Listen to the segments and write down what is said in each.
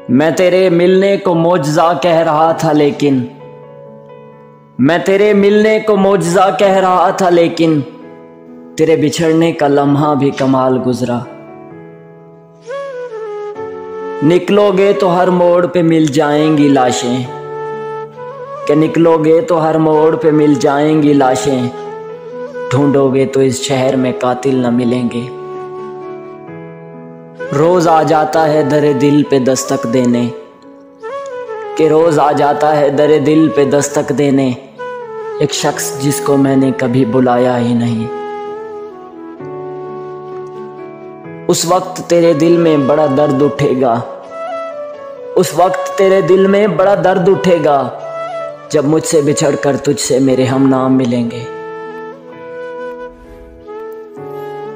मैं तेरे मिलने को मौजज़ा कह रहा था लेकिन मैं तेरे मिलने को मौजज़ा कह रहा था लेकिन तेरे बिछड़ने का लम्हा भी कमाल गुजरा। निकलोगे तो हर मोड़ पे मिल जाएंगी लाशें, कि निकलोगे तो हर मोड़ पे मिल जाएंगी लाशें, ढूंढोगे तो इस शहर में कातिल न मिलेंगे। रोज आ जाता है दरे दिल पे दस्तक देने, कि रोज आ जाता है दरे दिल पे दस्तक देने एक शख्स जिसको मैंने कभी बुलाया ही नहीं। उस वक्त तेरे दिल में बड़ा दर्द उठेगा, उस वक्त तेरे दिल में बड़ा दर्द उठेगा जब मुझसे बिछड़ कर तुझसे मेरे हम नाम मिलेंगे।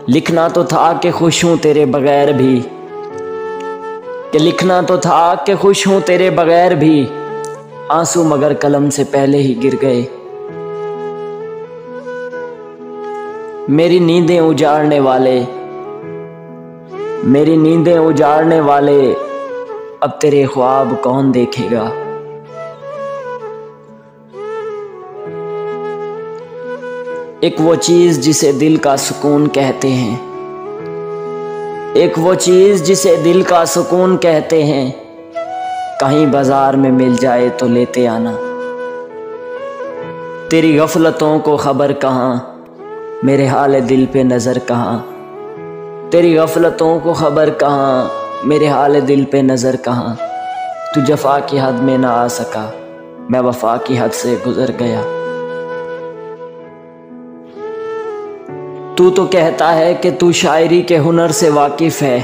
लिखना तो था कि खुश हूं तेरे बगैर भी, कि लिखना तो था कि खुश हूं तेरे बगैर भी, आंसू मगर कलम से पहले ही गिर गए। मेरी नींदें उजाड़ने वाले, मेरी नींदें उजाड़ने वाले अब तेरे ख्वाब कौन देखेगा। एक वो चीज जिसे दिल का सुकून कहते हैं, एक वो चीज जिसे दिल का सुकून कहते हैं, कहीं बाजार में मिल जाए तो लेते आना। तेरी गफलतों को खबर कहाँ, मेरे हाल दिल पे नजर कहाँ। तेरी गफलतों को खबर कहाँ, मेरे हाल दिल पे नजर कहाँ। तू जफा की हद में ना आ सका, मैं वफा की हद से गुजर गया। तू तो कहता है कि तू शायरी के हुनर से वाकिफ है,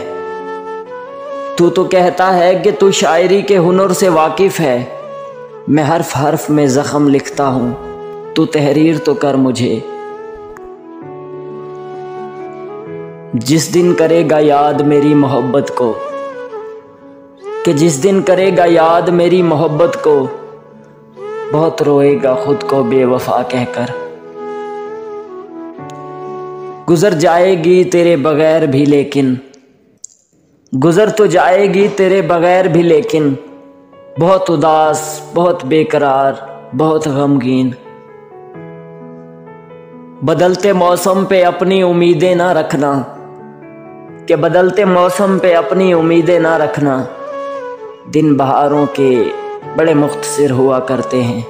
तू तो कहता है कि तू शायरी के हुनर से वाकिफ है। मैं हर्फ हर्फ में जख्म लिखता हूँ, तू तहरीर तो कर मुझे। जिस दिन करेगा याद मेरी मोहब्बत को, कि जिस दिन करेगा याद मेरी मोहब्बत को, बहुत रोएगा खुद को बेवफा कहकर। गुजर जाएगी तेरे बगैर भी लेकिन, गुजर तो जाएगी तेरे बगैर भी लेकिन, बहुत उदास, बहुत बेकरार, बहुत गमगीन। बदलते मौसम पे अपनी उम्मीदें ना रखना, कि बदलते मौसम पे अपनी उम्मीदें ना रखना। दिन बहारों के बड़े मुख्तसर हुआ करते हैं,